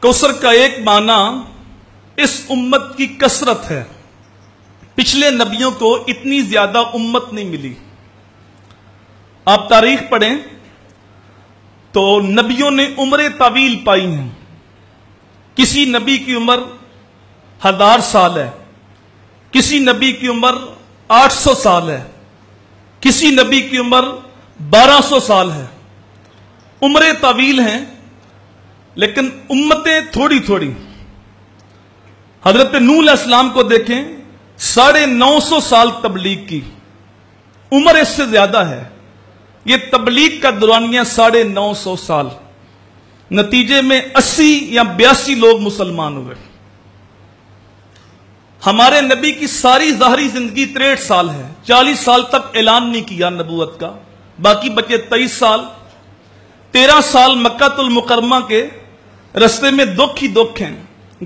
کوثر کا ایک معنی اس امت کی کثرت ہے. پچھلے نبیوں کو اتنی زیادہ امت نہیں ملی. آپ تاریخ پڑھیں تو نبیوں نے عمریں طویل پائی ہیں. کسی نبی کی عمر 1000 سال ہے, کسی نبی کی عمر 800 سال ہے, کسی نبی کی عمر 1200 سال ہے. عمریں طویل ہیں لیکن امتیں تھوڑی تھوڑی. حضرت نوح علیہ السلام کو دیکھیں, 950 سال تبلیغ کی, عمر اس سے زیادہ ہے. یہ تبلیغ کا دورانیہ 950 سال, نتیجے میں 80 یا 82 لوگ مسلمان ہوئے. ہمارے نبی کی ساری ظاہری زندگی 63 سال ہے. 40 سال تک اعلان نہیں کیا نبوت کا, باقی بچے 23 سال. 13 سال مکہ المکرمہ کے رستے میں دکھ ہی دکھ ہیں.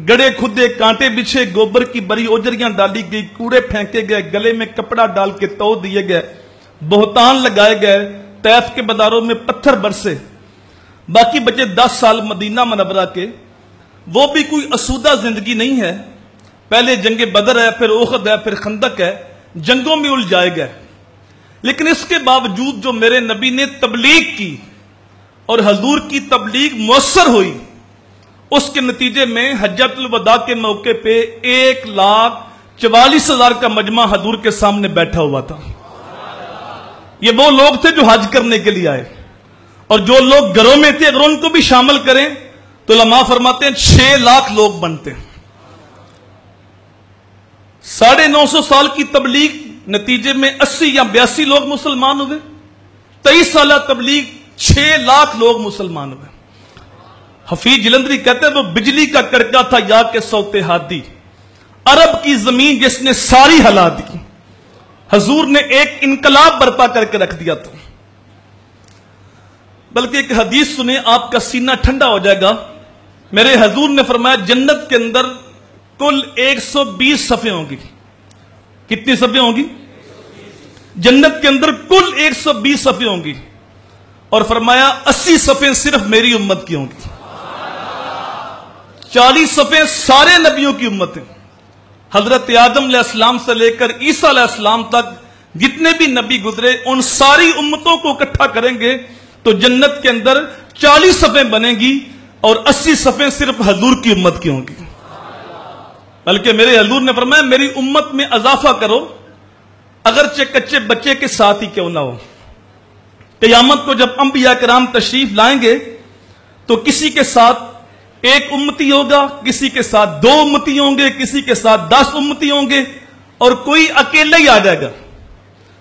گڑے کھدے, کانٹے بچھے, گوبر کی بری اوجریاں ڈالی گئی, کوڑے پھینکے گئے, گلے میں کپڑا ڈال کے تو دیے گئے, بہتان لگائے گئے, طیف کے بازاروں میں پتھر برسے. باقی بچے 10 سال مدینہ منورہ کے, وہ بھی کوئی اسودہ زندگی نہیں ہے. پہلے جنگ بدر ہے, پھر احد ہے, پھر خندق ہے, جنگوں میں الجھائے گئے. لیکن اس کے باوجود جو میرے نبی نے تبلیغ کی اور حضور کی تبلیغ مؤثر ہوئی, اس کے نتیجے میں حجۃ الوداع کے موقع پہ 1,44,000 کا مجمع حضور کے سامنے بیٹھا ہوا تھا. یہ وہ لوگ تھے جو حج کرنے کے لیے آئے, اور جو لوگ گھروں میں تھے اگر ان کو بھی شامل کریں تو علماء فرماتے ہیں 6 لاکھ لوگ بنتے ہیں. 950 سال کی تبلیغ, نتیجے میں 80 یا 82 لوگ مسلمان ہوئے. 23 سالہ تبلیغ, 6 لاکھ لوگ مسلمان ہوئے. حفیظ جلندری کہتے ہیں وہ بجلی کا کڑکا تھا یا کہ صوت ہادی, عرب کی زمین جس نے ساری ہلا دی. حضور نے ایک انقلاب برپا کر کے رکھ دیا تھا. بلکہ ایک حدیث سنیں, آپ کا سینہ ٹھنڈا ہو جائے گا. میرے حضور نے فرمایا جنت کے اندر کل 120 صفیں ہوں گی. کتنی صفیں ہوں گی؟ جنت کے اندر کل 120 صفیں ہوں گی, اور فرمایا 80 صفیں صرف میری امت کی ہوں گی. 40 صفیں سارے نبیوں کی امت ہیں. حضرت آدم علیہ السلام سے لے کر عیسیٰ علیہ السلام تک جتنے بھی نبی گزرے, ان ساری امتوں کو اکٹھا کریں گے تو جنت کے اندر 40 صفیں بنیں گی, اور 80 صفیں صرف حضور کی امت کی ہوں گی. بلکہ میرے حضور نے فرمایا میری امت میں اضافہ کرو, اگرچہ کچے بچے کے ساتھ ہی کیوں نہ ہو. قیامت کو جب انبیاء کرام تشریف لائیں گے تو کسی کے ساتھ 1 امتی ہوگا, کسی کے ساتھ 2 امتی ہوں گے, کسی کے ساتھ 10 امتی ہوں گے, اور کوئی اکیلے ہی آ جائے گا.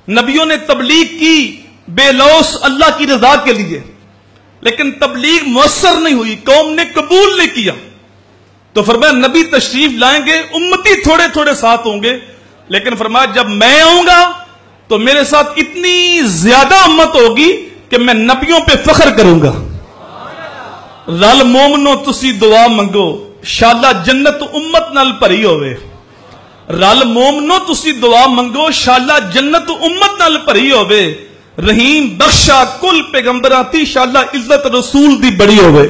نبیوں نے تبلیغ کی بے لوث اللہ کی رضا کے لیے, لیکن تبلیغ مؤثر نہیں ہوئی, قوم نے قبول نہیں کیا. تو فرمایا نبی تشریف لائیں گے, امتی تھوڑے تھوڑے ساتھ ہوں گے, لیکن فرمایا جب میں آؤں گا تو میرے ساتھ اتنی زیادہ امت ہوگی کہ میں نبیوں پہ فخر کروں گا. رل مومنو تسی دعا منگو, شالا جنت امت نال بھری ہوئے. رل مومنو تسی دعا منگو, شالا جنت امت نال بھری ہوئے. رحیم بخشا کل پیغمبراتی, شالا عزت رسول دی بڑی ہوئے.